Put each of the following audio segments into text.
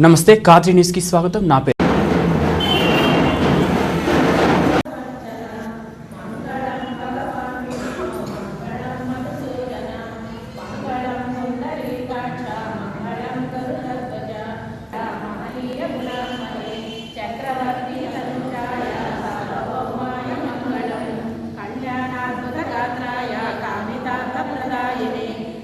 नमस्ते काद्री न्यूज़ की स्वागतम ना पे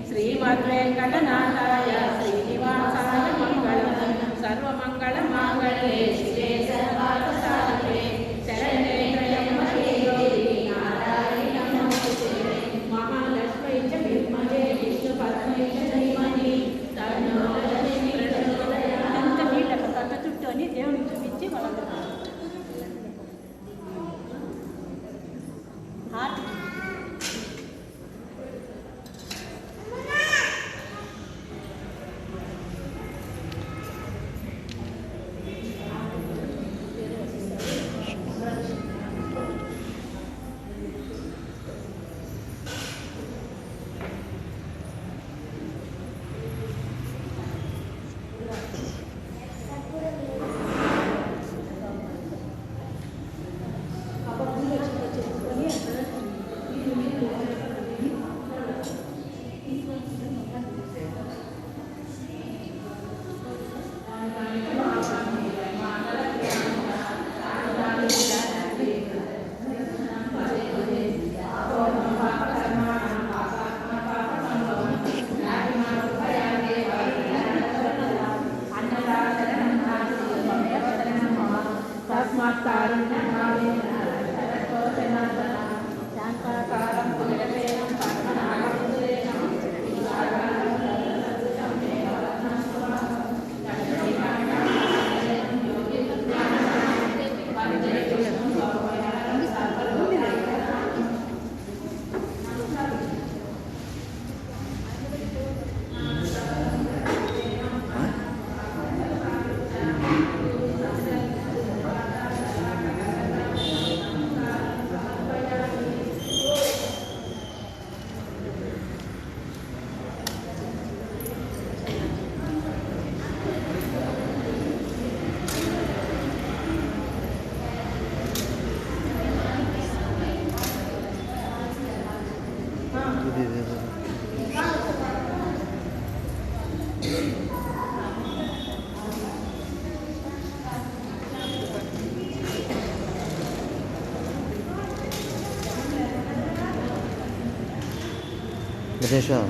श्रीमद्वेंकटनाथाय श्रीनिवासाय मंगलम् सर्वमंगलमांगल्ये शिवे सर्वार्थसाधके शरण्ये त्र्यंबके गौरी नारायणी नमोस्तुते महालक्ष्मी च विद्महे विष्णुपत्नी च धीमहि तन्नो लक्ष्मी प्रचोदयात् अंत मीटक कथ చుట్టూ అని దేవునికి చూపించి వాళ్ళందరూ Deixa.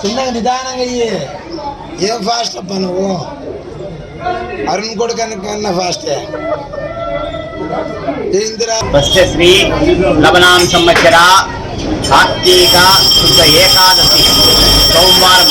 చిన్నగా నిదానంగా అయ్యి ఏం ఫాస్ట్ అప్ప నువ్వు అరుణ్ కొడుకన్నా ఫాస్టే ఏందిరా స్వస్య శ్రీ లవనాం సంవత్సర కార్తీక శుద్ధ ఏకాదశి సోమవారం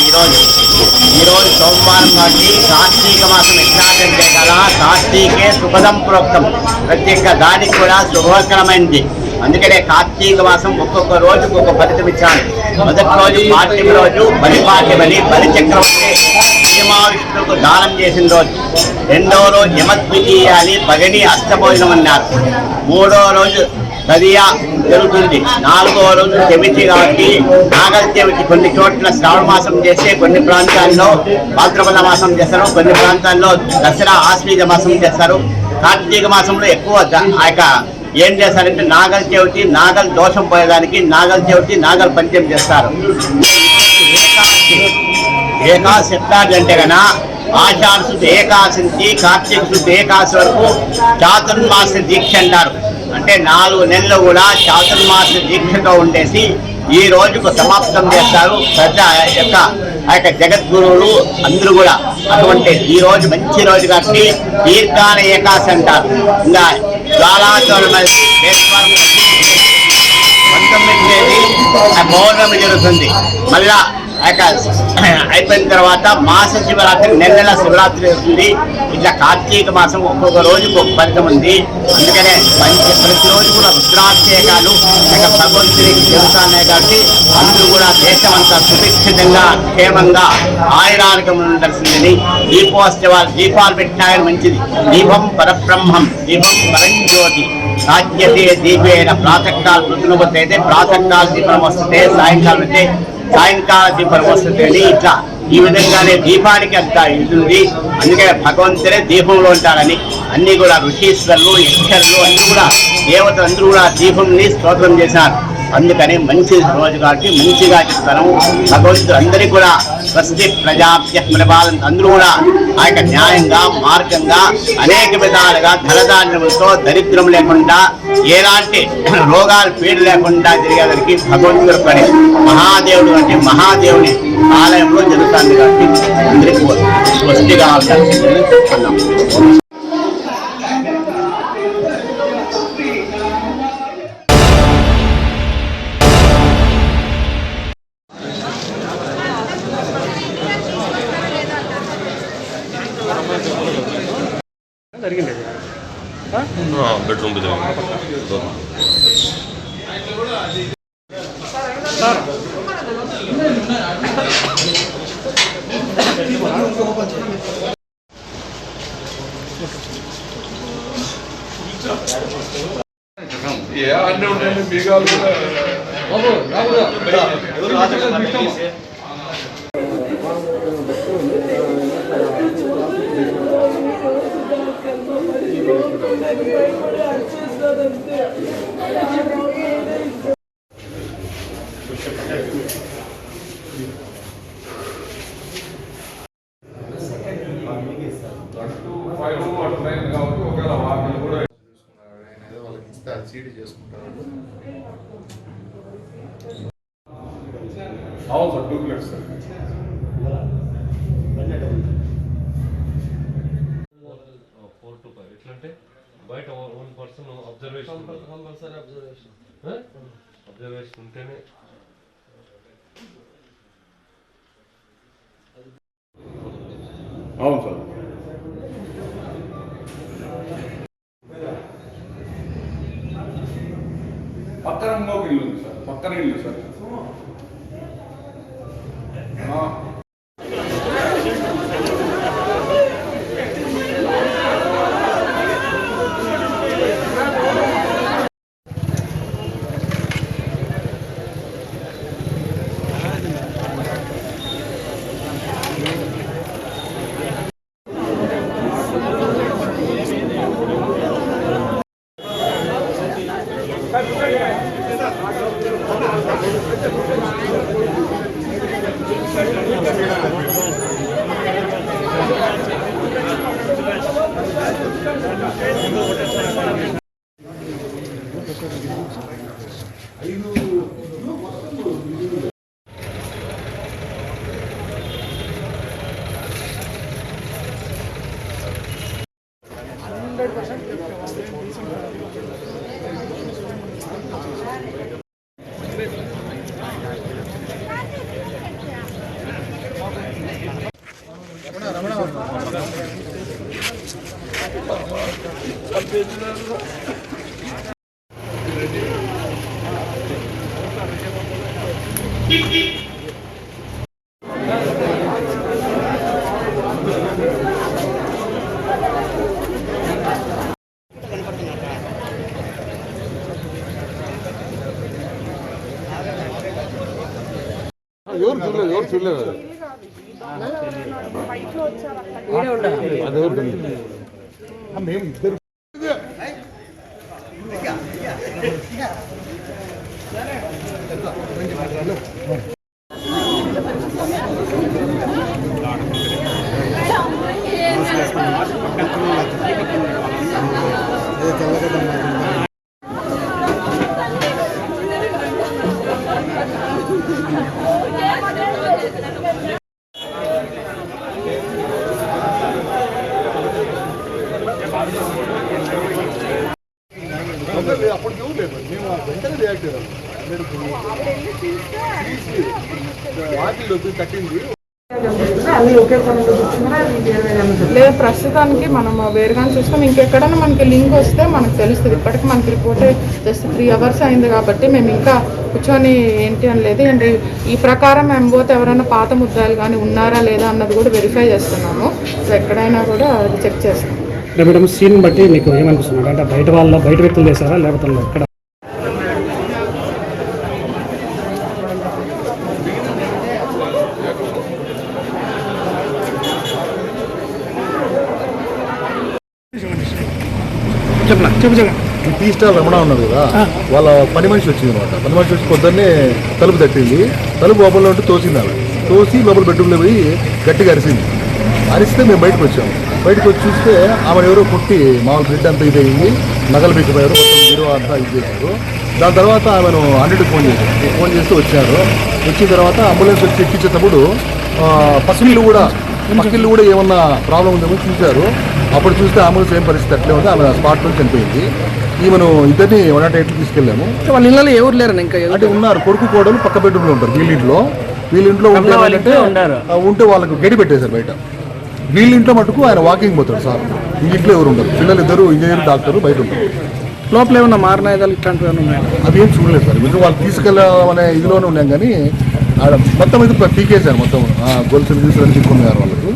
ఈరోజు సోమవారం కాబట్టి కార్తీక మాసం ఎట్లాగంటే కదా కార్తీకే సుపదం ప్రోక్తం ప్రతి ఒక్క దానికి కూడా శుభకరమైనది. అందుకనే కార్తీక మాసం ఒక్కొక్క రోజుకు ఒక ఫలితం ఇచ్చాను. మొదటి రోజు పాఠ్యం రోజు బలిపాఠ్యమని బలి చక్రవర్తి నియమావిష్ణుకు దానం చేసిన రోజు. రెండవ రోజు యమద్వితీయ అని పగని అష్టభోజనం అన్నారు. మూడో రోజు తదియా జరుగుతుంది. నాలుగో రోజు చెవితి కాబట్టి నాగల చెవితి కొన్ని చోట్ల శ్రావణ మాసం చేస్తే కొన్ని ప్రాంతాల్లో భాద్రపద మాసం చేస్తారు, కొన్ని ప్రాంతాల్లో దసరా ఆశ్వీజ మాసం చేస్తారు. కార్తీక మాసంలో ఎక్కువ ఆ యొక్క ఏం చేస్తారంటే నాగల చెవితి నాగల దోషం పోయేదానికి నాగల చెవితి నాగల పంచం చేస్తారు. ఏకాదశి ఎట్లాగంటే కన ఆషాఢ శుద్ధ ఏకాదశి నుంచి కార్తీక శుద్ధ ఏకాదశి వరకు చాతుర్మాస దీక్ష అంటారు. అంటే 4 నెలలు కూడా చాతుర్మాస దీక్షతో ఉండేసి ఈ రోజుకు సమాప్తం చేస్తారు. ఆ యొక్క జగద్గురువులు అందరూ కూడా అటువంటి ఈ రోజు మంచి రోజు కాబట్టి దీర్ఘాన ఏకాదశి అంటారు. ఇంకా జ్వాలాచోళ 19 తేదీ పౌర్ణమి జరుగుతుంది. మళ్ళా అయిపోయిన తర్వాత మాస శివరాత్రి నెల శివరాత్రి వస్తుంది. ఇట్లా కార్తీక మాసం ఒక్కొక్క రోజుకు ఒక ఫలితం ఉంది. అందుకనే ప్రతిరోజు కూడా రుద్రాభిషేకాలు భగవంతునికి జరుగుతున్నాయి కాబట్టి అందరూ కూడా దేశమంతా సుభిక్షితంగా క్షేమంగా ఆయురారోగ్యం ఉండాల్సిందని దీపాలు పెట్టినాయని మంచిది. దీపం పరబ్రహ్మం దీపం పరంజ్యోతి రాజ్యతే దీపేన ప్రాతకాల పృథునవతి అయితే ప్రాతకాల దీపం వస్తుంది, సాయంకాలం అయితే సాయంకాల దీపం వస్తుంది అని ఇట్లా ఈ విధంగానే దీపానికి అంత ఉంటుంది. అందుకనే భగవంతుడే దీపంలో ఉంటారని అన్ని కూడా ఋషీశ్వరులు యక్షరులు అన్ని కూడా దేవతలు అందరూ కూడా దీపంని స్తోత్రం చేశారు. అందుకని మంచి రోజు కాబట్టి మంచిగా చెప్తాను. భగవంతుడు అందరికీ కూడా స్వస్తి ప్రజాభ్య అందరూ కూడా ఆ యొక్క న్యాయంగా మార్గంగా అనేక విధాలుగా ధనధాన్యములతో దరిద్రం లేకుండా ఎలాంటి రోగాలు పీడ లేకుండా తిరిగేదానికి భగవంతుడు పని మహాదేవుడు అంటే మహాదేవుని ఆలయంలో జరుగుతుంది కాబట్టి అందరికీ స్వస్తిగా చెప్తున్నాం. बेडरूम पे అన్నీ ఉంటాయి బీగాలు సీడీ చేసుకుంటారు. అవును సార్ డూప్లెక్స్ సార్. 4 to 5 ఎట్లంటే బయట 1% అబ్జర్వేషన్ కంపల్సరీ అబ్జర్వేషన్ ఉంటేనే అవును సార్. పక్కన ఇంకొక ఇల్లు ఉంది సార్, పక్కన ఇల్లు సార్. ఎవరు చూడలేదు అదెవరు తెలియదు మేము ఇద్దరు అప్పుడు చూడలేదు మేము వెంటనే రియాక్ట్ అయ్యాము వాటిలో కట్టింది లేదు ప్రస్తుతానికి మనం వేరుగానే చూస్తాం. ఇంకెక్కడైనా మనకి లింక్ వస్తే మనకు తెలుస్తుంది. ఇప్పటికి మనకి రిపోర్ట్ జస్ట్ 3 hours అయింది కాబట్టి మేము ఇంకా కూర్చొని ఏంటి అని లేదు. అండ్ ఈ ప్రకారం మేము పోతే ఎవరైనా పాత ముద్దాయిలు కానీ ఉన్నారా లేదా అన్నది కూడా వెరిఫై చేస్తున్నాము. సో ఎక్కడైనా కూడా అది చెక్ చేస్తాం. మేడం సీన్ బట్టి మీకు ఏమనిపిస్తుంది అంటే బయట వ్యక్తులు చేశారా లేకపోతే ఎక్కడ? చెప్పు టీ స్టాల్ రమణ ఉన్నారు కదా, వాళ్ళ పని మనిషి వచ్చింది అనమాట. పని మనిషి వచ్చి పొద్దున్నే తలుపు తట్టింది. తలుపు లోపల ఉంటే తోసింది. ఆమె తోసి లోపల బెడ్రూమ్లో పోయి గట్టిగా అరిసింది. అరిస్తే మేము బయటకు వచ్చాము. బయటకు వచ్చి చూస్తే ఆమె ఎవరో కొట్టి మామూలు బ్రెడ్ అంతా ఇదయింది, నగలు పెట్టిపోయారు, మొత్తం హీరో అంతా ఇది చేశారు. దాని తర్వాత ఆమెను 100కి ఫోన్ చేశారు. ఫోన్ చేస్తే వచ్చారు. వచ్చిన తర్వాత అంబులెన్స్ వచ్చి ఎక్కించేటప్పుడు పక్కీళ్ళు కూడా ఏమన్నా ప్రాబ్లం ఉందేమో చూశారు. అప్పుడు చూస్తే అంబులెన్స్ ఏం పరిస్థితి అట్లే ఉంది. ఆమె స్పాట్లో చనిపోయింది. ఈమెను ఇద్దరిని 108కి తీసుకెళ్ళాము. వాళ్ళ ఇళ్ళలో ఎవరు లేరు ఇంకా? అంటే ఉన్నారు, కొడుకు కోడలు పక్క బెడ్రూమ్లో ఉంటారు. వీళ్ళింట్లో ఉంటే వాళ్ళకు గడి పెట్టేశారు బయట. వీళ్ళింట్లో మటుకు ఆయన వాకింగ్ పోతాడు సార్. ఇంట్లో ఎవరు ఉండరు. పిల్లలు ఇద్దరు ఇంజనీర్ డాక్టర్ బయట ఉంటారు. లోపల ఏమన్నా మారణాయుధాలు ఇట్లాంటివి ఉన్నాయి? అవి ఏం చూడలేదు సార్. మీరు వాళ్ళు తీసుకెళ్ళమనే ఇదిలోనే ఉన్నాం కానీ మొత్తం ఇది పీకేశారు. మొత్తం గొలుసులు తీసుకొని చిక్కున్నారు వాళ్ళకు.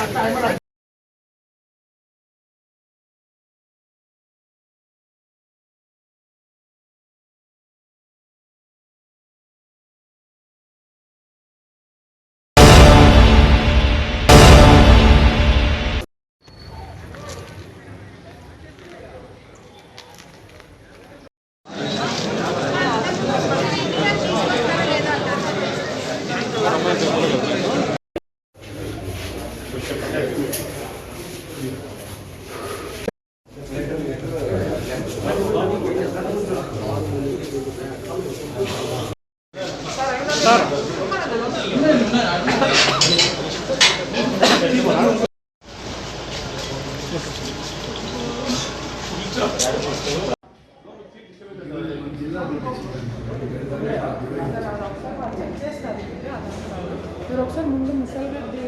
అట్లా చెక్ చేస్తారు మీరు ఒకసారి ముందు ముసలి రెడ్డి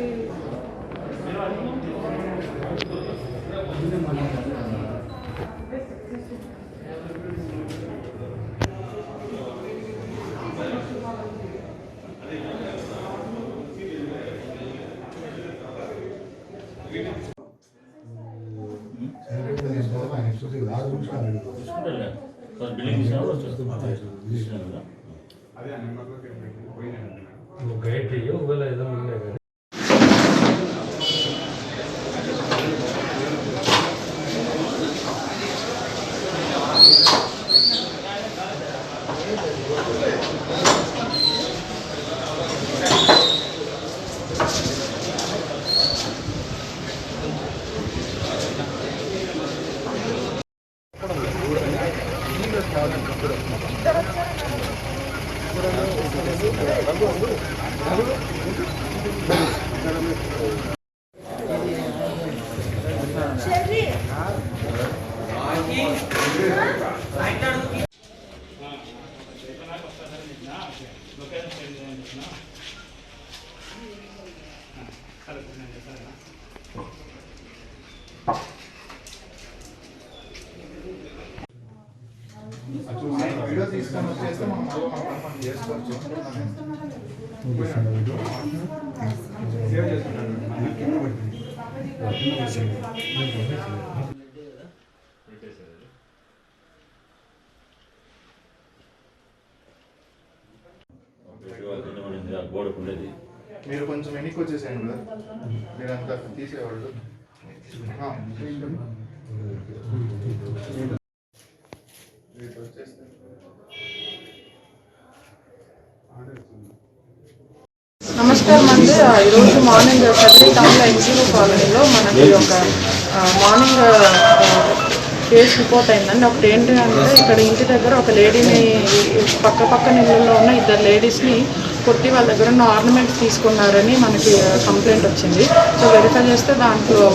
వీడియో తీసుకొని వచ్చేస్తే మనం కన్ఫర్మ్ చేసుకోవచ్చు. మీరు కొంచెం వెనక్కి వచ్చేసాను కదా, మీరు అంతా తీసేవాళ్ళు. నమస్కారం అండి. ఈరోజు మార్నింగ్ సదరీ టౌన్లో ఎన్జిఓ కాలనీలో మనకి ఒక మార్నింగ్ కేసు రిపోర్ట్ అయిందండి. ఒకటి ఏంటి అంటే ఇక్కడ ఇంటి దగ్గర ఒక లేడీని పక్కన ఇళ్ళల్లో ఉన్న ఇద్దరు లేడీస్ని కొట్టి వాళ్ళ దగ్గర ఉన్న ఆర్నమెంట్స్ తీసుకున్నారని మనకి కంప్లైంట్ వచ్చింది. సో వెరిఫై చేస్తే దాంట్లో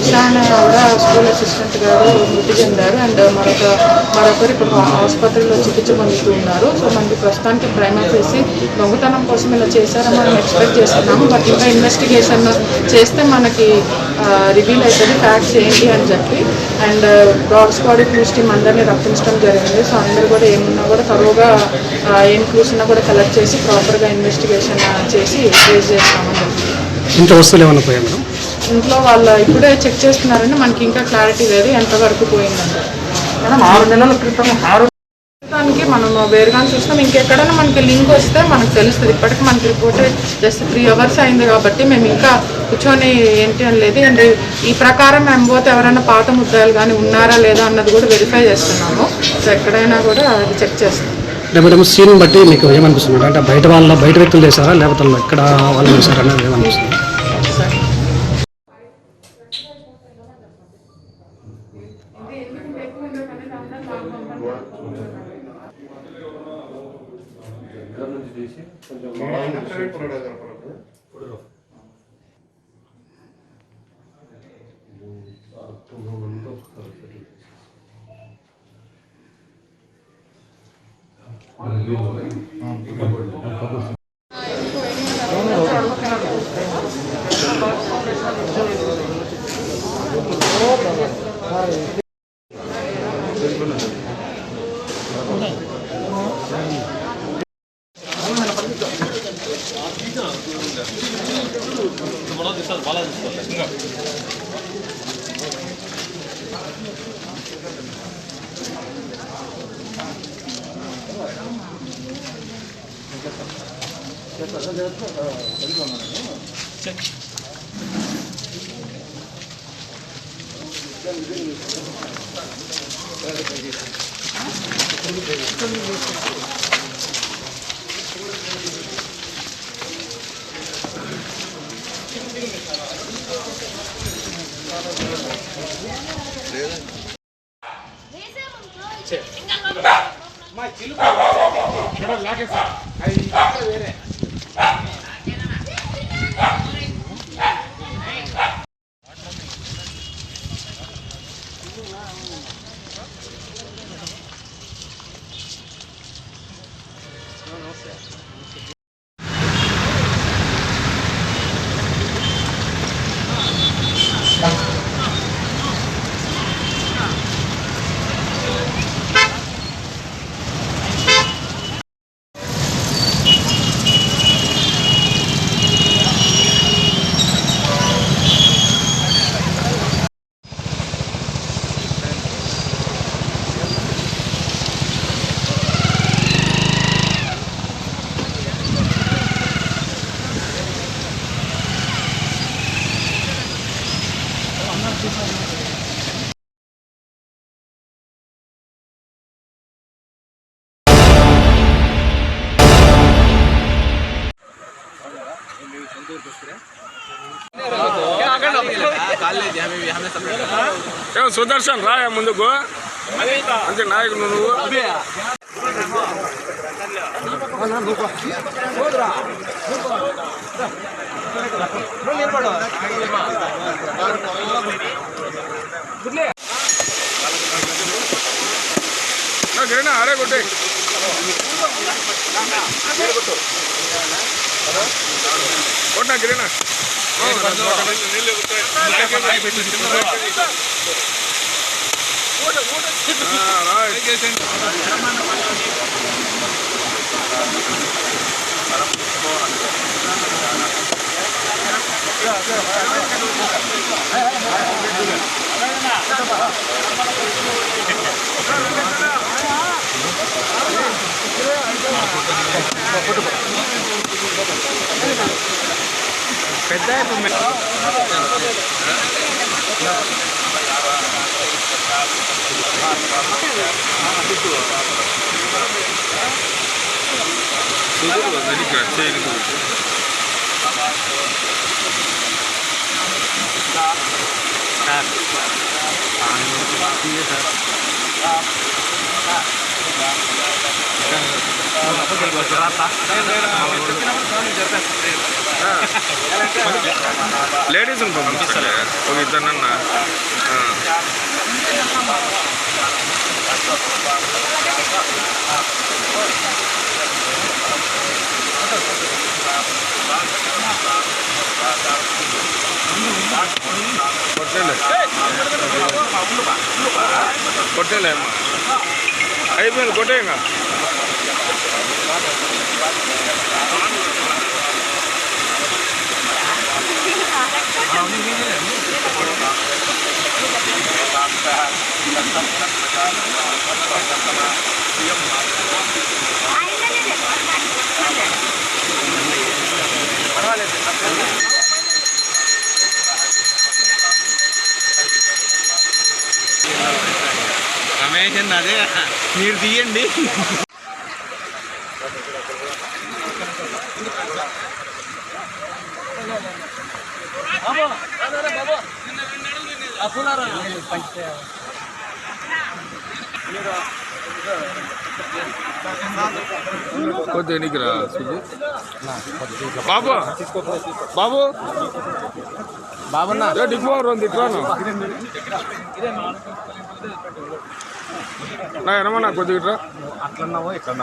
ఉషా అనే ఆవిడ స్కూల్ అసిస్టెంట్ గారు మృతి చెందారు అండ్ మరొకరు ఇప్పుడు ఆసుపత్రిలో చికిత్స పొందుతూ ఉన్నారు. సో మనకి ప్రస్తుతానికి ప్రైమరీ చేసి దొంగతనం కోసం ఇలా చేశారని మనం ఎక్స్పెక్ట్ చేస్తున్నాము. బట్ ఇంకా ఇన్వెస్టిగేషన్ చేస్తే మనకి రివీల్ అవుతుంది ఫ్యాక్ట్స్ ఏంటి అని చెప్పి. And dog squad clues team అందరినీ రప్పించడం జరిగింది. సో అందరూ కూడా ఏమున్నా కూడా తరువుగా ఏం క్లూస్ ఉన్నా కూడా కలెక్ట్ చేసి ప్రాపర్గా ఇన్వెస్టిగేషన్ చేసి రేజ్ చేస్తామని చెప్పి. ఇంట్లో వస్తువులు ఏమైనా పోయా మేడం? ఇంట్లో వాళ్ళు ఇప్పుడే చెక్ చేస్తున్నారంటే మనకి ఇంకా క్లారిటీ లేదు ఎంతవరకు పోయిందంటే. మేడం 6 నెలల క్రితం దానికి మనం వేరుగా చూస్తాం. ఇంకెక్కడైనా మనకి లింక్ వస్తే మనకు తెలుస్తుంది. ఇప్పటికి మనకి రిపోర్ట్ జస్ట్ 3 hours అయింది కాబట్టి మేము ఇంకా కూర్చొని ఏంటి అని లేదు. అండ్ ఈ ప్రకారం మేము పోతే ఎవరైనా పాత ముద్దాయిలు కానీ ఉన్నారా లేదా అన్నది కూడా వెరిఫై చేస్తున్నాము. సో ఎక్కడైనా కూడా అది చెక్ చేస్తాం. అంటే మేడం సీన్ బట్టి మీకు ఏమనిపిస్తుంది? అంటే బయట వ్యక్తులు చేశారా లేకపోతే ఎక్కడ వాళ్ళు చేశారా అనేది ఏమనిపిస్తుంది? సుదర్శన్ రా ముందుకు అంటే నాయకుడు నువ్వు గిరినా అరే కొట్టే కొట్టినా గిరినా పెద్ద లేడీస్ పంపిస్తాలే ఒక ఇద్దరన్నా కొట్టేలే అమ్మా అయిపోయింది కొట్టేయంగా రమేష్ అన్న అదే మీరు తీయండి. కొద్దిగా ఎన్నికరా బాబు బాబు బాబన్నా డిపో రెండు ఇట్రాను నా ఏమన్నా కొద్దిగా ఇట్రా అట్లన్నావో ఇక్కడ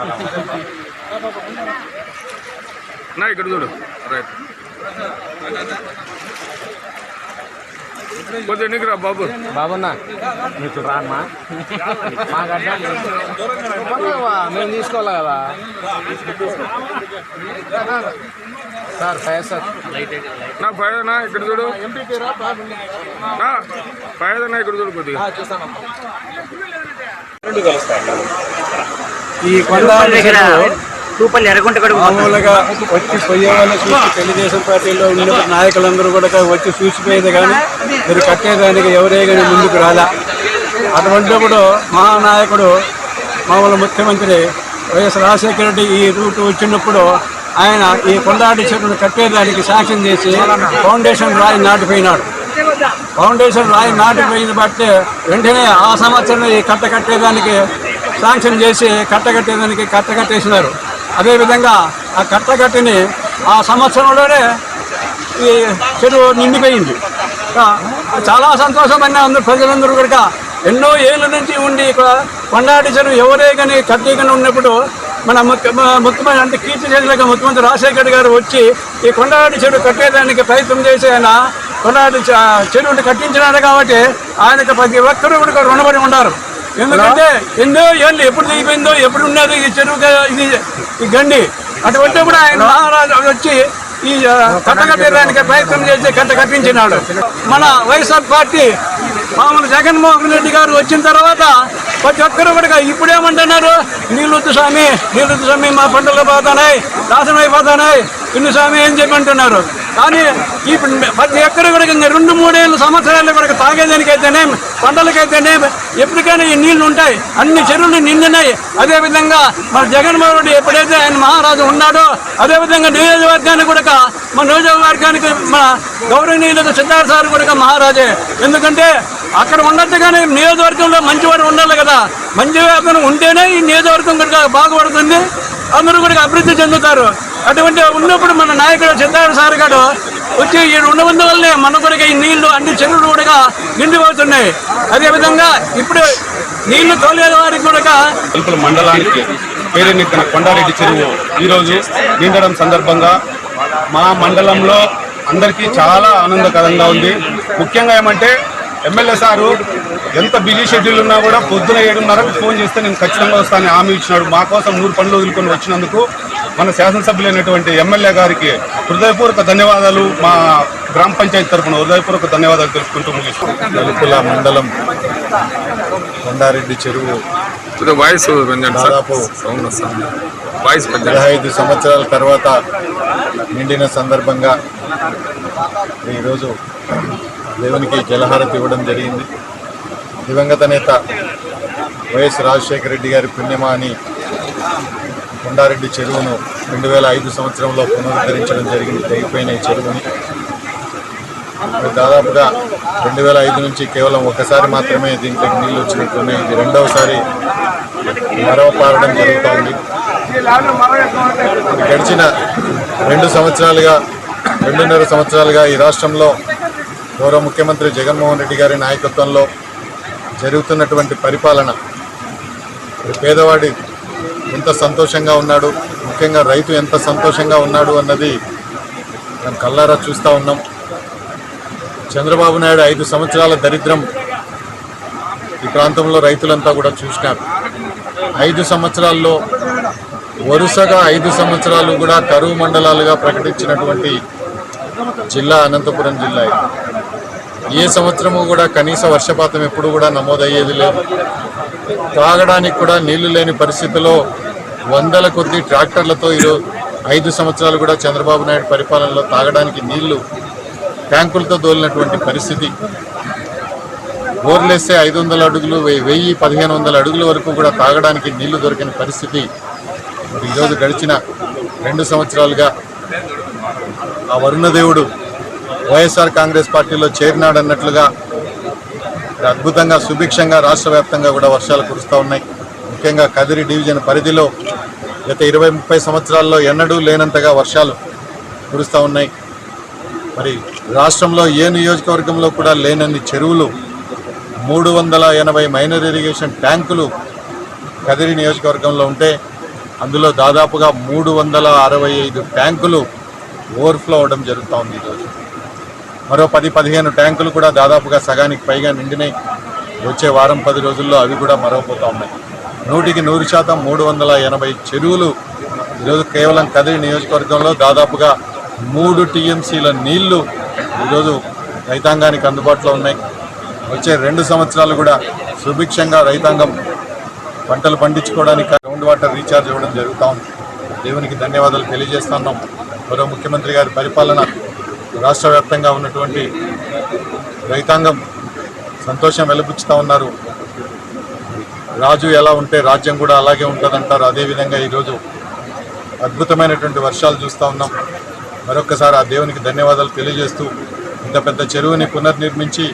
నా ఇక్కడ చూడు రైట్ కొద్దిగా ఎన్నికరా బాబు బాబన్నా మీకు రామ్మా మాకు మేము తీసుకోవాలి కదా సార్ సార్ నా పైదనా ఇక్కడ చూడు పైదనా ఇక్కడ చూడు కొద్దిగా ఈ కొండ మామూలుగా వచ్చి పోయేవాళ్ళని చూసి తెలుగుదేశం పార్టీలో ఉన్న నాయకులందరూ కూడా వచ్చి చూసిపోయేది కానీ మీరు కట్టేదానికి ఎవరే కానీ ముందుకు రాలా. అటువంటిప్పుడు మహానాయకుడు మామూలు ముఖ్యమంత్రి వైఎస్ రాజశేఖర రెడ్డి ఈ రూట్ వచ్చినప్పుడు ఆయన ఈ కొండాటి చెరువును కట్టేదానికి శాంక్షన్ చేసి ఫౌండేషన్ రాయి నాటిపోయినాడు. ఫౌండేషన్ రాయి నాటిపోయిన బట్టి వెంటనే ఆ సంవత్సరం ఈ కట్టేదానికి శాంక్షన్ చేసి కట్టేసినారు. అదేవిధంగా ఆ కట్టని ఆ సంవత్సరంలోనే ఈ చెరువు నిండిపోయింది. చాలా సంతోషమైన అందరూ ప్రజలందరూ కూడా ఎన్నో ఏళ్ళ నుంచి ఉండి కొండాటి చెరువు ఎవరే కానీ కట్టేయకుండా ఉన్నప్పుడు మన ముఖ్యమంత్రి అంటే కీర్తి చేసిన ముఖ్యమంత్రి రాజశేఖర గారు వచ్చి ఈ కొండారెడ్డి చెరువు కట్టేదానికి ప్రయత్నం చేసి ఆయన కొండారెడ్డి చెరువుని కట్టించినారు కాబట్టి ఆయనకు ప్రతి ఒక్కరూ కూడా రుణపడి ఉన్నారు. ఎందుకంటే ఎన్నో ఏళ్ళు ఎప్పుడు దిగిపోయిందో ఎప్పుడు ఉన్నది ఈ చెరువు ఇది ఈ గండి అటువంటి కూడా ఆయన మహారాజు వచ్చి ఈ కట్ట కట్టేదానికి ప్రయత్నం చేసి కట్ట కట్టించినాడు. మన వైఎస్ఆర్ పార్టీ మామూలు జగన్మోహన్ రెడ్డి గారు వచ్చిన తర్వాత ప్రతి ఒక్కరు కూడా ఇప్పుడేమంటున్నారు, నీళ్ళొద్దు స్వామి మా పంటలు పోతున్నాయి, నాశనం అయిపోతున్నాయి, ఇన్ని స్వామి ఏం చెప్పంటున్నారు. కానీ ఇప్పుడు ప్రతి ఒక్కరు కూడా 2-3 సంవత్సరాలు కూడా తాగేదానికైతేనే పంటలకైతేనే ఎప్పటికైనా ఈ నీళ్లు ఉంటాయి. అన్ని చెరువులు నిండినాయి. అదేవిధంగా మన జగన్మోహన్ రెడ్డి ఎప్పుడైతే ఆయన మహారాజు ఉన్నాడో అదేవిధంగా నియోజకవర్గానికి కూడా మన నియోజకవర్గానికి మన గౌరవనీయులకు సిద్ధార్థ సార్ కూడా మహారాజే. ఎందుకంటే అక్కడ ఉన్నట్టుగానే నియోజకవర్గంలో మంచివాడు ఉండాలి కదా. మంచి వ్యాపారం ఉంటేనే ఈ నియోజకవర్గం కూడా బాగుపడుతుంది, అందరూ కూడా అభివృద్ధి చెందుతారు. అటువంటి ఉన్నప్పుడు మన నాయకుడు సిద్ధార్థ సార్ గారు వచ్చి ఈ ఉన్నందువల్లనే మన కొరకు ఈ నీళ్లు అన్ని చెరువులు కూడా నిండిపోతున్నాయి. అదేవిధంగా ఇప్పుడు నీళ్లు తోలేని వారికి కూడా మండలానికి పేరెన్నికన కొండారెడ్డి చెరువు ఈరోజు నిండడం సందర్భంగా మా మండలంలో అందరికీ చాలా ఆనందకరంగా ఉంది. ముఖ్యంగా ఏమంటే ఎమ్మెల్యే సారు ఎంత బిజీ షెడ్యూల్ ఉన్నా కూడా పొద్దున 7:30కు ఫోన్ చేస్తే నేను ఖచ్చితంగా వస్తానని హామీ ఇచ్చినాడు. మా కోసం 100 పనులు వదులుకొని వచ్చినందుకు మన శాసనసభ్యులైనటువంటి ఎమ్మెల్యే గారికి హృదయపూర్వక ధన్యవాదాలు, మా గ్రామ పంచాయతీ తరఫున హృదయపూర్వక ధన్యవాదాలు తెలుసుకుంటూ ముగిస్తున్నాం. నలుపుల మండలం కొండారెడ్డి చెరువు దాదాపు 15 సంవత్సరాల తర్వాత నిండిన సందర్భంగా ఈరోజు దేవునికి జలహారతి ఇవ్వడం జరిగింది. దివంగత నేత వైఎస్ రాజశేఖర రెడ్డి గారి పుణ్యమా అని కొండారెడ్డి చెరువును 2005 సంవత్సరంలో పునరుద్ధరించడం జరిగింది. తెగిపోయిన ఈ చెరువుని దాదాపుగా 2005 నుంచి కేవలం ఒకసారి మాత్రమే దీంట్లోకి నీళ్ళు వచ్చినట్టున్నాయి. ఇది రెండవసారి మరవ పారడం జరుగుతోంది. గడిచిన 2.5 సంవత్సరాలుగా ఈ రాష్ట్రంలో గౌరవ ముఖ్యమంత్రి జగన్మోహన్ రెడ్డి గారి నాయకత్వంలో జరుగుతున్నటువంటి పరిపాలన పేదవాడి ఎంత సంతోషంగా ఉన్నాడు, ముఖ్యంగా రైతు ఎంత సంతోషంగా ఉన్నాడు అన్నది మనం కళ్ళారా చూస్తూ ఉన్నాం. చంద్రబాబు నాయుడు 5 సంవత్సరాల దరిద్రం ఈ ప్రాంతంలో రైతులంతా కూడా చూసినారు. 5 సంవత్సరాల్లో వరుసగా 5 సంవత్సరాలు కూడా కరువు మండలాలుగా ప్రకటించినటువంటి జిల్లా అనంతపురం జిల్లా. ఏ సంవత్సరము కూడా కనీస వర్షపాతం ఎప్పుడు కూడా నమోదయ్యేది లేదు. తాగడానికి కూడా నీళ్లు లేని పరిస్థితిలో వందల కొద్ది ట్రాక్టర్లతో ఈరోజు 5 సంవత్సరాలు కూడా చంద్రబాబు నాయుడు పరిపాలనలో తాగడానికి నీళ్లు ట్యాంకులతో దోలినటువంటి పరిస్థితి. బోర్లేస్తే 500 అడుగులు 1000-1500 అడుగుల వరకు కూడా తాగడానికి నీళ్లు దొరికిన పరిస్థితి. ఈరోజు గడిచిన 2 సంవత్సరాలుగా ఆ వరుణదేవుడు వైఎస్ఆర్ కాంగ్రెస్ పార్టీలో చేరినాడన్నట్లుగా అద్భుతంగా సుభిక్షంగా రాష్ట్ర వ్యాప్తంగా కూడా వర్షాలు కురుస్తూ ఉన్నాయి. ముఖ్యంగా కదిరి డివిజన్ పరిధిలో గత 20-30 సంవత్సరాల్లో ఎన్నడూ లేనంతగా వర్షాలు కురుస్తూ ఉన్నాయి. మరి రాష్ట్రంలో ఏ నియోజకవర్గంలో కూడా లేనన్ని చెరువులు, 380 మైనర్ ఇరిగేషన్ ట్యాంకులు కదిరి నియోజకవర్గంలో ఉంటే అందులో దాదాపుగా 365 ట్యాంకులు ఓవర్ఫ్లో అవడం జరుగుతూ ఉంది. ఈరోజు మరో 10-15 ట్యాంకులు కూడా దాదాపుగా సగానికి పైగా నిండినాయి. వచ్చే వారం 10 రోజుల్లో అవి కూడా మరవపోతూ ఉన్నాయి. 100% 380 చెరువులు ఈరోజు కేవలం కదిరి నియోజకవర్గంలో దాదాపుగా 3 టీఎంసీల నీళ్లు ఈరోజు రైతాంగానికి అందుబాటులో ఉన్నాయి. వచ్చే 2 సంవత్సరాలు కూడా సుభిక్షంగా రైతాంగం పంటలు పండించుకోవడానికి గ్రౌండ్ వాటర్ రీఛార్జ్ ఇవ్వడం జరుగుతూ ఉంది. దేవునికి ధన్యవాదాలు తెలియజేస్తున్నాం. మరో ముఖ్యమంత్రి గారి పరిపాలన రాష్ట్ర వ్యాప్తంగా ఉన్నటువంటి రైతాంగం సంతోషం వెలిబుచ్చుతూ ఉన్నారు. రాజు ఎలా ఉంటే రాజ్యం కూడా అలాగే ఉంటుందంటారు. అదేవిధంగా ఈరోజు అద్భుతమైనటువంటి వర్షాలు చూస్తూ ఉన్నాం. మరొకసారి ఆ దేవునికి ధన్యవాదాలు తెలియజేస్తూ ఇంత పెద్ద చెరువుని పునర్నిర్మించి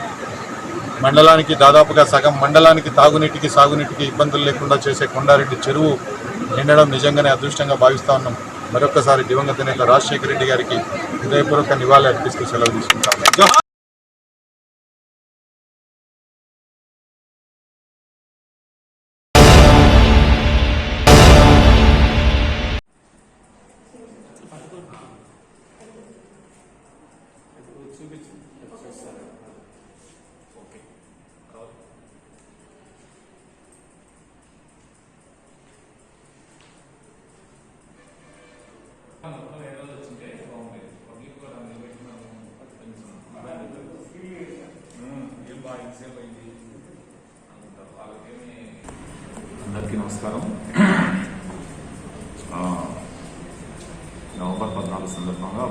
మండలానికి దాదాపుగా సగం మండలానికి తాగునీటికి సాగునీటికి ఇబ్బందులు లేకుండా చేసే కొండారెడ్డి చెరువు నిండడం నిజంగానే అదృష్టంగా భావిస్తూ ఉన్నాం. మరొకసారి దివంగత నేత రాజశేఖర రెడ్డి గారికి హృదయపూర్వక నివాళి అర్పిస్తూ సెలవు తీసుకుంటాం. అందరికీ నమస్కారం. నవంబర్ 14 సందర్భంగా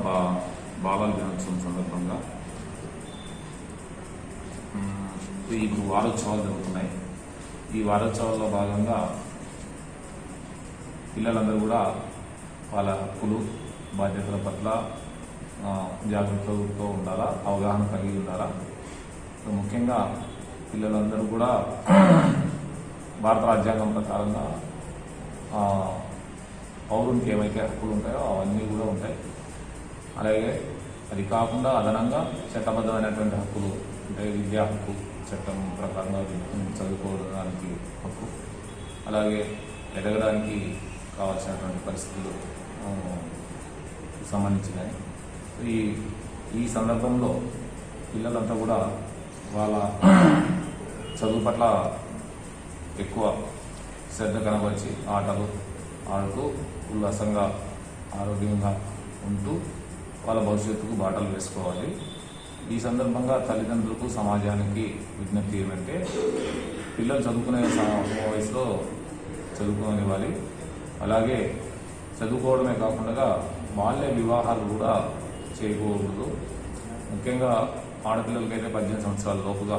బాలల దినోత్సవం సందర్భంగా ఇప్పుడు వారోత్సవాలు జరుగుతున్నాయి. ఈ వారోత్సవాల్లో భాగంగా పిల్లలందరూ కూడా వాళ్ళ హక్కులు బాధ్యతల పట్ల జాగ్రత్తతో ఉండాలా, అవగాహన కలిగి ఉండాలా. ముఖ్యంగా పిల్లలందరూ కూడా భారత రాజ్యాంగం ప్రకారంగా పౌరునికి ఏవైతే హక్కులు ఉంటాయో అవన్నీ కూడా ఉంటాయి. అలాగే అది కాకుండా అదనంగా చట్టబద్ధమైనటువంటి హక్కులు అంటే విద్యా హక్కు, చట్టం ప్రకారంగా చదువుకోవడానికి హక్కు, అలాగే ఎదగడానికి కావాల్సినటువంటి పరిస్థితులు సంబంధించినవి. ఈ సందర్భంలో పిల్లలంతా కూడా వాళ్ళ చదువు పట్ల ఎక్కువ శ్రద్ధ కనబరిచి ఆటలు ఆడుతూ ఉల్లాసంగా ఆరోగ్యంగా ఉంటూ వాళ్ళ భవిష్యత్తుకు బాటలు వేసుకోవాలి. ఈ సందర్భంగా తల్లిదండ్రులకు సమాజానికి విజ్ఞప్తి ఏమంటే పిల్లలు చదువుకునే వయసులో చదువుకోనివ్వాలి. అలాగే చదువుకోవడమే కాకుండా బాల్య వివాహాలు కూడా చేయకూడదు. ముఖ్యంగా ఆడపిల్లలకైతే 18 సంవత్సరాల లోపుగా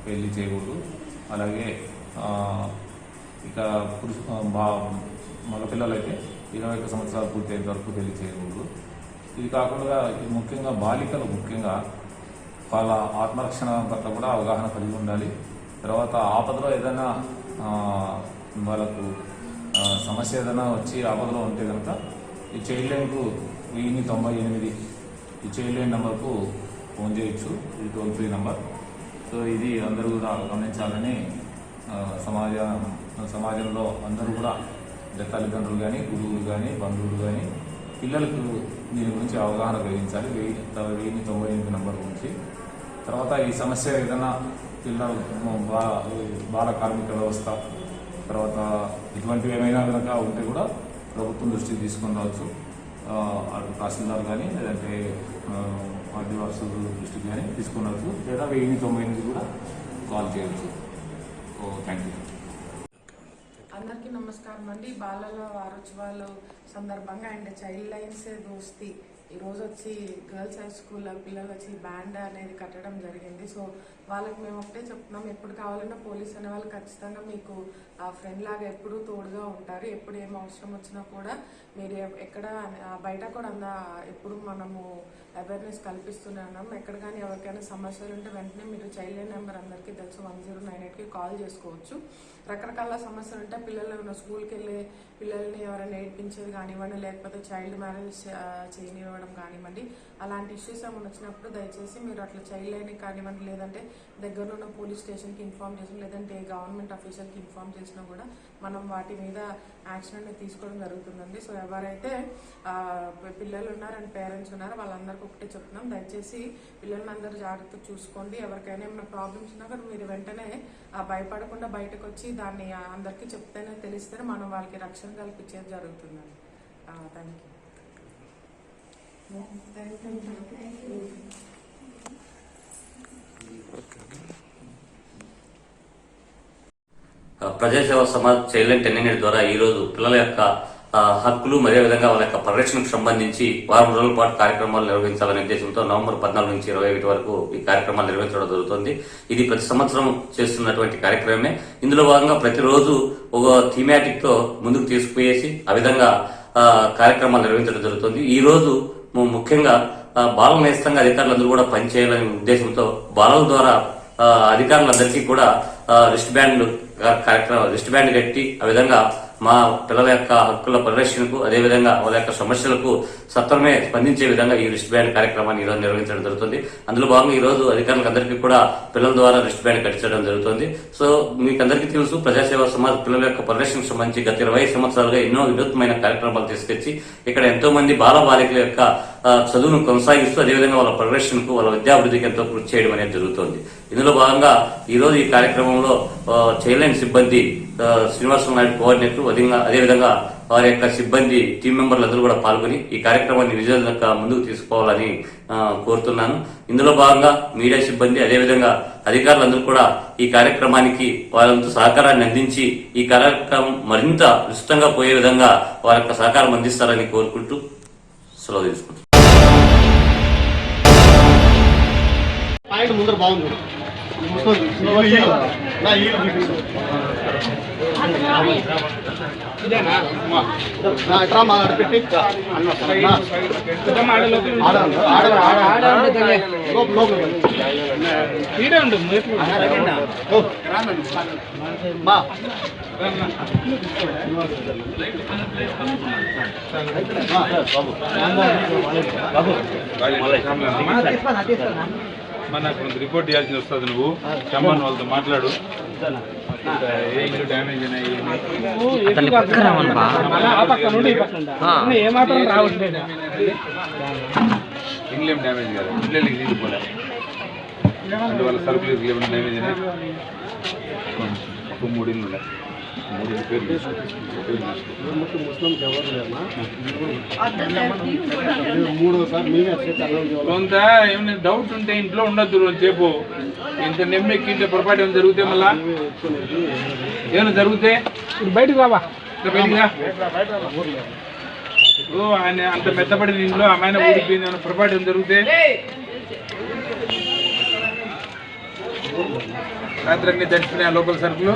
పెళ్లి చేయకూడదు. అలాగే ఇక మగపిల్లలైతే 21 సంవత్సరాలు పూర్తయ్యేంత వరకు పెళ్లి చేయకూడదు. ఇది కాకుండా ముఖ్యంగా బాలికలు ముఖ్యంగా వాళ్ళ ఆత్మరక్షణ పట్ల కూడా అవగాహన కలిగి ఉండాలి. తర్వాత ఆపదలో ఏదైనా వాళ్ళకు సమస్య ఏదైనా వచ్చి ఆపదలో ఉంటే కనుక ఈ చైల్డ్ లైన్కు 1098 ఈ చైల్డ్ లైన్ నెంబర్కు ఫోన్ చేయొచ్చు. ఇది టోల్ ఫ్రీ నెంబర్. సో ఇది అందరూ కూడా గమనించాలని సమాజంలో అందరూ కూడా తల్లిదండ్రులు కానీ, గురువులు కానీ, బంధువులు కానీ పిల్లలకు దీని గురించి అవగాహన కలిగించాలి. 1098 నెంబర్ గురించి. తర్వాత ఈ సమస్య ఏదైనా బాల కార్మిక వ్యవస్థ తర్వాత ఇటువంటివి ఏమైనా కనుక ఉంటే కూడా ప్రభుత్వం దృష్టికి తీసుకొని రావచ్చు. తహసీల్దార్ కానీ లేదంటే ఆదివాసీ దృష్టికి కానీ తీసుకొని రావచ్చు. లేదా 1098 కూడా కాల్ చేయవచ్చు. Thank you. అందరికీ నమస్కారం అండి. బాలల వారోత్సవాలు సందర్భంగా అండ్ చైల్డ్ లైన్స్ దోస్తి ఈరోజు వచ్చి గర్ల్స్ హై స్కూల్లో పిల్లలు వచ్చి బ్యాండ్ అనేది కట్టడం జరిగింది. సో వాళ్ళకి మేము ఒకటే చెప్తున్నాం, ఎప్పుడు కావాలన్నా పోలీస్ అనే వాళ్ళు ఖచ్చితంగా మీకు ఫ్రెండ్ లాగా ఎప్పుడూ తోడుగా ఉంటారు. ఎప్పుడు ఏం అవసరం వచ్చినా కూడా మీరు ఎక్కడ బయట కూడా ఎప్పుడు మనము అవేర్నెస్ కల్పిస్తూనే ఉన్నాం. ఎక్కడ కానీ ఎవరికైనా సమస్యలు ఉంటే వెంటనే మీరు చైల్డ్ లైన్ నెంబర్ అందరికీ తెలుసు 1098కి కాల్ చేసుకోవచ్చు. రకరకాల సమస్యలు ఉంటే పిల్లలు స్కూల్కి వెళ్ళే పిల్లల్ని ఎవరైనా ఏడ్పించేది కానివ్వండి, లేకపోతే చైల్డ్ మ్యారేజ్ చేయనివ్వడం కానివ్వండి, అలాంటి ఇష్యూస్ ఏమైనా వచ్చినప్పుడు దయచేసి మీరు అట్లా చైల్డ్ లైన్కి కానివ్వండి, లేదంటే దగ్గరలో ఉన్న పోలీస్ స్టేషన్కి ఇన్ఫార్మ్ చేసి, లేదంటే గవర్నమెంట్ ఆఫీసర్కి ఇన్ఫార్మ్ చేసినా కూడా మనం వాటి మీద యాక్షన్ అనేది తీసుకోవడం జరుగుతుందండి. సో ఎవరైతే పిల్లలు ఉన్నారు అండ్ పేరెంట్స్ ఉన్నారు వాళ్ళందరికీ ఒకటే చెప్తున్నాం, దయచేసి పిల్లల్ని అందరూ జాగ్రత్తగా చూసుకోండి. ఎవరికైనా ఏమైనా ప్రాబ్లమ్స్ ఉన్నా కూడా మీరు వెంటనే భయపడకుండా బయటకు వచ్చి దాన్ని అందరికీ చెప్తేనే తెలిస్తేనే మనం వాళ్ళకి రక్షణ కల్పించేది జరుగుతుందండి. Thank you. ప్రజాసేవ సమాజ్ చైల్డ్ లైన్ 1098 ద్వారా ఈ రోజు పిల్లల యొక్క హక్కులు మరియు విధంగా వాళ్ళ యొక్క పరిరక్షణకు సంబంధించి వారం రోజుల పాటు కార్యక్రమాలు నిర్వహించాలనే ఉద్దేశంతో నవంబర్ 14 నుంచి 21 వరకు ఈ కార్యక్రమాలు నిర్వహించడం జరుగుతుంది. ఇది ప్రతి సంవత్సరం చేస్తున్నటువంటి కార్యక్రమమే. ఇందులో భాగంగా ప్రతిరోజు ఒక థీమాటిక్ తో ముందుకు తీసుకుపోయేసి ఆ విధంగా కార్యక్రమాలు నిర్వహించడం జరుగుతుంది. ఈ రోజు ముఖ్యంగా బాలల నేస్తంగా అధికారులందరూ కూడా పనిచేయాలనే ఉద్దేశంతో బాలల ద్వారా అధికారులందరికీ కూడా రిస్ట్ బ్యాండ్ కట్టి ఆ విధంగా మా పిల్లల యొక్క హక్కుల పరిరక్షణకు అదేవిధంగా వాళ్ళ యొక్క సమస్యలకు సత్వరమే స్పందించే విధంగా ఈ రిస్ట్ బ్యాండ్ కార్యక్రమాన్ని ఈరోజు నిర్వహించడం జరుగుతుంది. అందులో భాగంగా ఈ రోజు అధికారులందరికీ కూడా పిల్లల ద్వారా రిస్ట్ బ్యాండ్ కట్టించడం జరుగుతుంది. సో మీకు అందరికీ తెలుసు, ప్రజాసేవ సమాజ్ పిల్లల యొక్క పరిరక్షణకు సంబంధించి గత 20 సంవత్సరాలుగా ఎన్నో వినూత్నమైన కార్యక్రమాలు తీసుకొచ్చి ఇక్కడ ఎంతో మంది బాలబాలికల యొక్క చదువును కొనసాగిస్తూ అదేవిధంగా వాళ్ళ పరిరక్షణకు వాళ్ళ విద్యాభివృద్ధికి ఎంతో కృషి చేయడం అనేది జరుగుతోంది. ఇందులో భాగంగా ఈ రోజు ఈ కార్యక్రమంలో చైల్డ్ లైన్ సిబ్బంది శ్రీనివాస నాయుడు కోఆర్డినేటర్ అదేవిధంగా వారి యొక్క సిబ్బంది టీం మెంబర్లు అందరూ కూడా పాల్గొని ఈ కార్యక్రమాన్ని విజయవంతంగా ముందుకు తీసుకోవాలని కోరుతున్నాను. ఇందులో భాగంగా మీడియా సిబ్బంది అదేవిధంగా అధికారులందరూ కూడా ఈ కార్యక్రమానికి వారంతా సహకారాన్ని అందించి ఈ కార్యక్రమం మరింత విస్తృతంగా పోయే విధంగా వారి యొక్క సహకారం అందిస్తారని కోరుకుంటూ సెలవు తీసుకుంటాం. ముందర బాగుంది మనకు కొంత రిపోర్ట్ చేయాల్సి వస్తుంది. నువ్వు చమ్మన్ వాళ్ళతో మాట్లాడు. ఏ ఇల్లు డ్యామేజ్ అయినాయి ఏమాత్రం రావట్లేదు. ఇల్లు ఏం డ్యామేజ్ కాదు, ఇళ్ళకి తీసుకోలే. అందువల్ల సరుకులు ఏమైనా డ్యామేజ్ అయినాయి. 3 ఇల్లు ఉన్నాయి. 3 పేర్లు కొంత ఏమైనా డౌట్ ఉంటే ఇంట్లో ఉండొద్దు. చెప్పు, ఇంత నెమ్మెక్కింటే పొరపాటు ఏమైనా జరిగితే మళ్ళా ఏమైనా జరిగితే బయటకు రావా, బయటకు రా. ఆయన అంత మెత్తపడిన ఇంట్లో ఆమె ఊడిపోయింది, ఏమైనా పొరపాటు ఏమైనా జరిగితే రాత్రి అన్ని దర్శినాయి లోకల్ సరుకులు.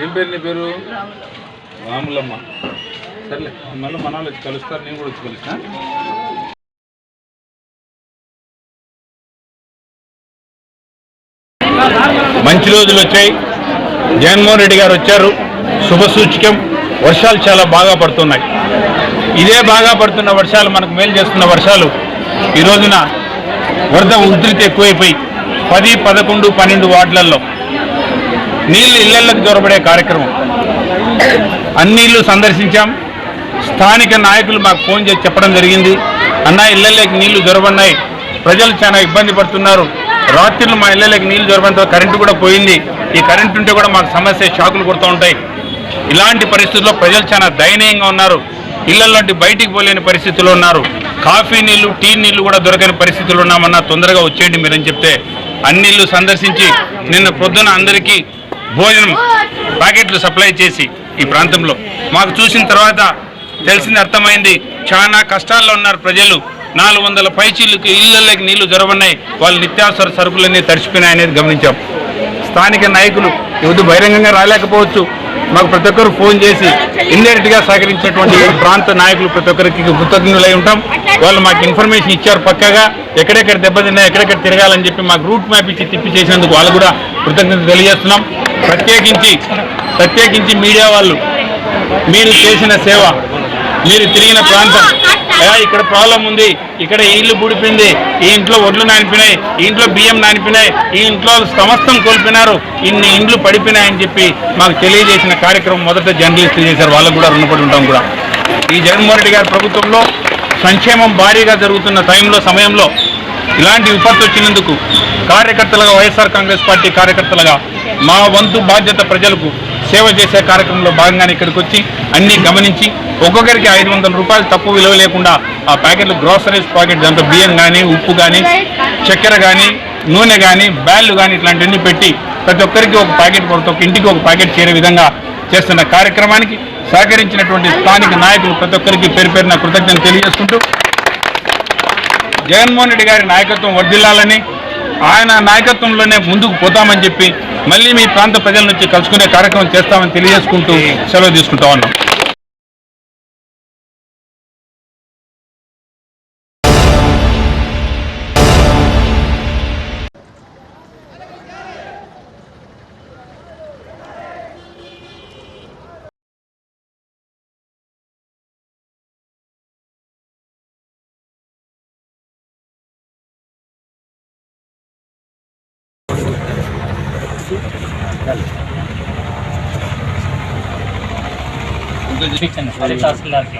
ఏం పేరు నీ పేరు? రాములమ్మ. సర్లే, మళ్ళీ మన వాళ్ళు వచ్చి కలుస్తారు, నేను కూడా వచ్చి కలుస్తా. మంచి రోజులు వచ్చాయి. జగన్మోహన్ రెడ్డి గారు వచ్చారు, శుభ సూచకం. వర్షాలు చాలా బాగా పడుతున్నాయి. ఇదే బాగా పడుతున్న వర్షాలు, మనకు మేలు చేస్తున్న వర్షాలు ఈ రోజున వరద ఉధృతి ఎక్కువైపోయి 10, 11, 12 వార్డులలో నీళ్లు ఇళ్లకు దొరబడే కార్యక్రమం. అన్ని ఇళ్ళు సందర్శించాం. స్థానిక నాయకులు మాకు ఫోన్ చేసి చెప్పడం జరిగింది, అన్న ఇళ్లలోకి నీళ్లు దొరబడినాయి, ప్రజలు చాలా ఇబ్బంది పడుతున్నారు. రాత్రులు మా ఇళ్లలోకి నీళ్లు దొరకడంతో కరెంటు కూడా పోయింది. ఈ కరెంటు ఉంటే కూడా మాకు సమస్య, షాకులు కొడుతూ ఉంటాయి. ఇలాంటి పరిస్థితుల్లో ప్రజలు చాలా దయనీయంగా ఉన్నారు. ఇళ్లలోంటి బయటికి పోలేని పరిస్థితుల్లో ఉన్నారు. కాఫీ నీళ్లు, టీ నీళ్లు కూడా దొరకని పరిస్థితులు ఉన్నామన్నా తొందరగా వచ్చేయండి మీరని చెప్తే అన్ని ఇళ్ళు సందర్శించి నిన్న పొద్దున అందరికీ భోజనం ప్యాకెట్లు సప్లై చేసి ఈ ప్రాంతంలో మాకు చూసిన తర్వాత తెలిసింది, అర్థమైంది. చాలా కష్టాల్లో ఉన్నారు ప్రజలు. 400 పైచీలకు ఇళ్లలోకి నీళ్లు జరగబడినాయి. వాళ్ళు నిత్యావసర సరుకులన్నీ తడిచిపోయినాయనేది గమనించాం. స్థానిక నాయకులు ఎవరు బహిరంగంగా రాలేకపోవచ్చు, మాకు ప్రతి ఒక్కరు ఫోన్ చేసి ఇండైరెక్ట్గా సహకరించినటువంటి ప్రాంత నాయకులు ప్రతి ఒక్కరికి కృతజ్ఞులై ఉంటాం. వాళ్ళు మాకు ఇన్ఫర్మేషన్ ఇచ్చారు పక్కగా, ఎక్కడెక్కడ దెబ్బతిన్నా ఎక్కడెక్కడ తిరగాలని చెప్పి మాకు రూట్ మ్యాప్ ఇచ్చి తిప్పి చేసినందుకు వాళ్ళు కూడా కృతజ్ఞత తెలియజేస్తున్నాం. ప్రత్యేకించి మీడియా వాళ్ళు, మీరు చేసిన సేవ, మీరు తిరిగిన ప్రాంతం, ఇక్కడ ప్రాబ్లం ఉంది, ఇక్కడ ఈ ఇల్లు బూడిపోయింది, ఈ ఇంట్లో ఒడ్లు నానిపినాయి, ఈ ఇంట్లో బియ్యం నానిపినాయి, ఈ ఇంట్లో సమస్తం కోల్పోయినారు, ఇన్ని ఇండ్లు పడిపోయినాయని చెప్పి మాకు తెలియజేసిన కార్యక్రమం మొదట జర్నలిస్టులు చేశారు. వాళ్ళకు కూడా రుణపడి ఉంటాం కూడా. ఈ జగన్మోహన్ రెడ్డి గారి ప్రభుత్వంలో సంక్షేమం భారీగా జరుగుతున్న సమయంలో ఇలాంటి విపత్తు వచ్చినందుకు కార్యకర్తలుగా, వైఎస్ఆర్ కాంగ్రెస్ పార్టీ కార్యకర్తలుగా మా వంతు బాధ్యత ప్రజలకు సేవ చేసే కార్యక్రమంలో భాగంగానే ఇక్కడికి వచ్చి అన్నీ గమనించి ఒక్కొక్కరికి 500 రూపాయలు తక్కువ విలువ లేకుండా ఆ ప్యాకెట్లు, గ్రోసరీస్ ప్యాకెట్, దాంట్లో బియ్యం కానీ, ఉప్పు కానీ, చక్కెర కానీ, నూనె కానీ, బ్యాళ్ళు కానీ ఇట్లాంటివన్నీ పెట్టి ప్రతి ఒక్కరికి ఒక ప్యాకెట్, ప్రతి ఒక్క ఇంటికి ఒక ప్యాకెట్ చేరే విధంగా చేస్తున్న కార్యక్రమానికి సహకరించినటువంటి స్థానిక నాయకులు ప్రతి ఒక్కరికి పేరు పేరున కృతజ్ఞతలు తెలియజేసుకుంటూ జగన్మోహన్ రెడ్డి గారి నాయకత్వం వర్ధిల్లాలని, ఆయన నాయకత్వంలోనే ముందుకు పోతామని చెప్పి మళ్ళీ మీ ప్రాంత ప్రజల నుంచి కలుసుకునే కార్యక్రమం చేస్తామని తెలియజేసుకుంటూ సెలవు తీసుకుంటా ఉన్నాం. తహసీల్దార్కి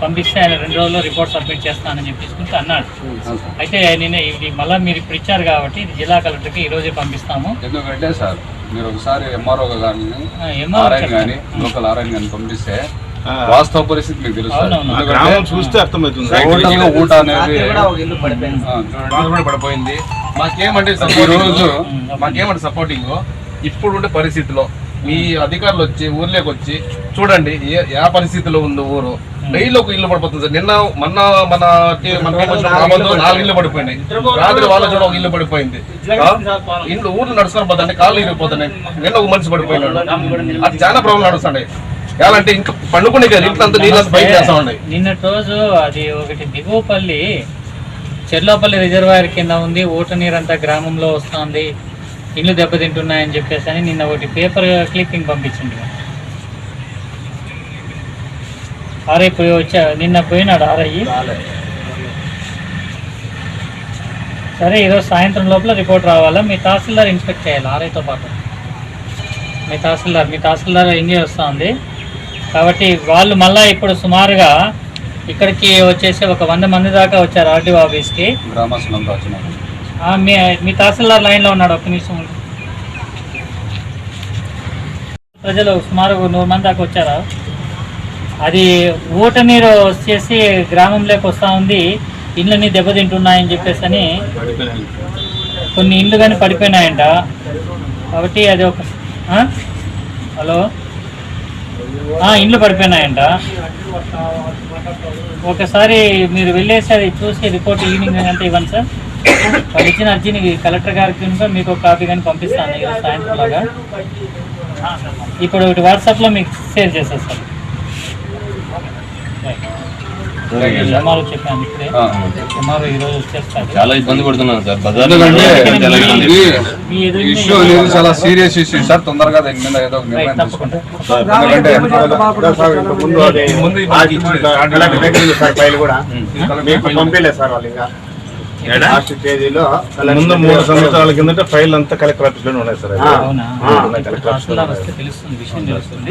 పంపిస్తే ఆయన 2 రోజుల్లో రిపోర్ట్ సబ్మిట్ చేస్తానని చెప్పేసుకుంటూ అన్నాడు. అయితే నిన్న ఇది మళ్ళీ మీరు ఇప్పుడు ఇచ్చారు కాబట్టి ఇది జిల్లా కలెక్టర్కి ఈ రోజే పంపిస్తాము. ఎందుకంటే సార్ మీరు ఒకసారి ఎంఆర్ఓ కానీ MRO ఆర్ఐని కానీ లోకల్ ఆర్ఐని కానీ పంపిస్తే వాస్తవ పరిస్థితి మీకు తెలుస్తుంది. చూస్తే అర్థమవుతుంది. టోటల్గా ఊట అనేది పడిపోయింది. మాకేమంటే సపోర్టింగ్ ఇప్పుడు ఉండే పరిస్థితిలో మీ అధికారులు వచ్చి ఊర్లోకి వచ్చి చూడండి ఏ పరిస్థితిలో ఉందో ఊరు. డైలీ ఒక ఇల్లు పడిపోతుంది సార్. నిన్న మన 4 ఇల్లు పడిపోయినాయి. రాత్రి వాళ్ళ చూడ ఒక ఇల్లు పడిపోయింది. ఇంట్లో ఊర్లు నడుచుకొని పోతాయి, కాళ్ళు ఇరిగిపోతున్నాయి. నిన్న ఒక మనిషి పడిపోయినాడు. అది చాలా ప్రాబ్లం నడుస్తున్నాయి. ఎలా అంటే ఇంకా పండుకునే కదా ఇంట్లో అంతా నీళ్ళంతా బయట చేస్తా ఉన్నాయి. నిన్నటి రోజు అది ఒకటి దిగువపల్లి చెర్లోపల్లి రిజర్వాయర్ కింద ఉంది, ఊట నీరంతా గ్రామంలో వస్తుంది, ఇల్లు దెబ్బతింటున్నాయని చెప్పేసి అని నిన్న ఒకటి పేపర్ క్లిప్పింగ్ పంపించింది. ఆర్ఐ నిన్న పోయినాడు ఆర్ఐ. సరే ఈరోజు సాయంత్రం లోపల రిపోర్ట్ రావాలా. మీ తహసీల్దార్ ఇన్స్పెక్ట్ చేయాలి ఆర్ఐతో పాటు. మీ తహసీల్దార్ ఎంగే వస్తూ ఉంది కాబట్టి వాళ్ళు మళ్ళీ ఇప్పుడు సుమారుగా ఇక్కడికి వచ్చేసి ఒక 100 మంది దాకా వచ్చారు ఆర్డీఓ ఆఫీస్కి. గ్రామస్తులంతా వచ్చినారు. మీ తహసీల్దార్ లైన్లో ఉన్నాడు, ఒక్క నిమిషం. ప్రజలు సుమారు 100 మంది దాకా వచ్చారు. అది ఊట నీరు వచ్చేసి గ్రామంలోకి వస్తూ ఉంది, ఇళ్ళని దెబ్బతింటున్నాయని చెప్పేసి అని కొన్ని ఇండ్లు కానీ పడిపోయినాయంట. కాబట్టి అది ఒక హలో ఇండ్లు పడిపోయినాయంట. ఒకసారి మీరు వెళ్ళేసి అది చూసి రిపోర్ట్ ఈవినింగ్ అంతా ఇవ్వండి సార్. వాళ్ళు ఇచ్చిన అర్జీని కలెక్టర్ గారికి మీకు ఒక కాపీ కానీ పంపిస్తాను ఈరోజు సాయంత్రం లాగా. ఇప్పుడు ఒకటి వాట్సాప్లో మీకు షేర్ చేసేస్తాను. ఎంఆర్ఓ చెప్పాను ఇప్పుడే. ఎంఆర్ఓ ఈరోజు వచ్చేస్తారు. చాలా ఇబ్బంది పడుతున్నాను సార్. ఇష్యూ అనేది చాలా సీరియస్ ఇష్యూ సార్. తొందరగా దాని మీద ఏదో ఒక నిర్ణయం తీసుకుంటాం. ముందు 3 సంవత్సరాల కిందట ఫైల్ అంతా కలెక్టర్ ఆఫీస్ లోనే ఉన్నాయి సార్. తెలుస్తుంది, విషయం తెలుస్తుంది.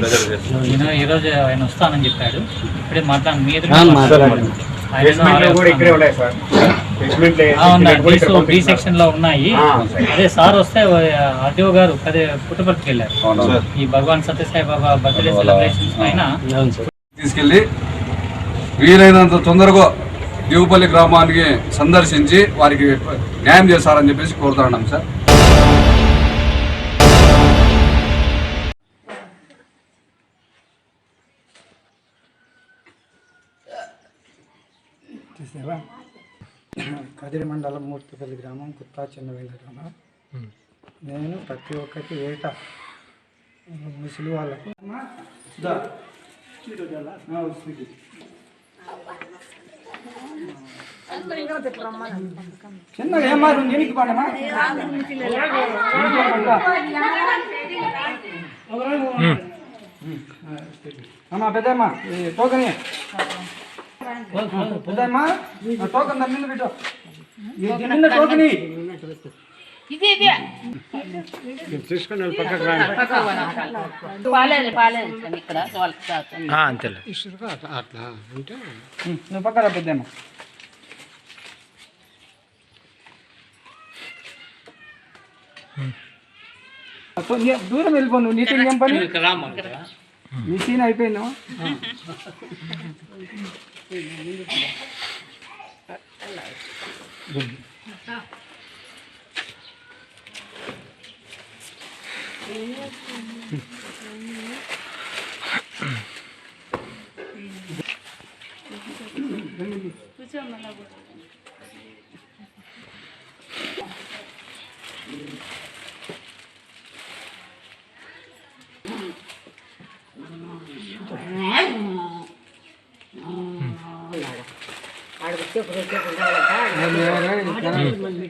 ఈరోజు ఆయన వస్తానని చెప్పాడు. ఇప్పుడే బి సెక్షన్ లో ఉన్నాయి. అదే సార్ వస్తే ఆర్డీఓ గారు అదే పుట్టపర్తికి వెళ్ళారు. ఈ భగవాన్ సత్యసాయి బాబా బర్త్డే సెలబ్రేషన్స్ పైన తీసుకెళ్ళి వీలైనంత తొందరగా దిగుపల్లి గ్రామానికి సందర్శించి వారికి న్యాయం చేస్తారని చెప్పేసి కోరుతున్నాం సార్. కదిరి మండలం మూర్తిపల్లి గ్రామం కుత్తా చిన్న వెంకటరమణ. నేను ప్రతి ఒక్కరికి ఏటా ముసలి వాళ్ళకు చిన్నగా ఏమారు ఎనికి పడమా అమ్మా పెద్దమ్మా టోకన్ పెద్దమ్మా టోకన్ దాని మీద పెట్టు. నిన్న టోకన్ తీసుకుని పక్కకు అంతే అట్లా అంటే నువ్వు పక్కన పెద్దమ్మా. దూరం వెళ్ళిపో. నువ్వు నీతో ఏం పని? నీ సీన్ అయిపోయిందా?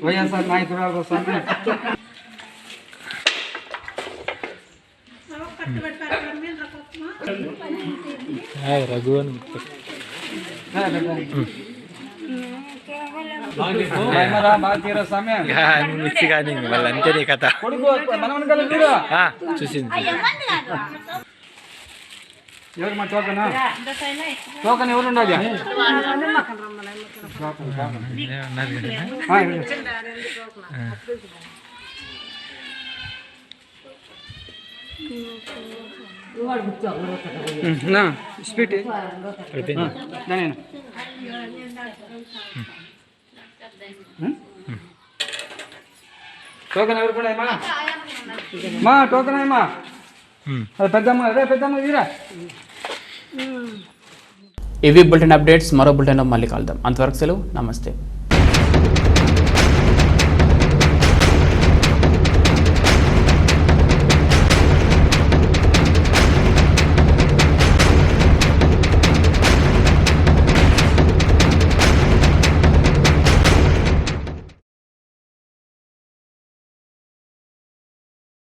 వైఎస్ఆర్ నాయకురాలు వస్తాను. రఘువన్ మిక్స్ కానీ మళ్ళీ అంతేనే కథ చూసింది. ఎవరు మా టోకనా? టోకన్ ఎవరు ఉండాలి? నా స్పీట్ టోకెన్ ఎవరు కూడా మా టోకెన్ అయ్యమా అది పెద్దమ్మ అదే పెద్దమ్మ ఇరా. ఇవి బులెటిన్ అప్డేట్స్. మరో బులెటిన్లో మళ్ళీ కలుద్దాం. అంతవరకు సెలవు. నమస్తే.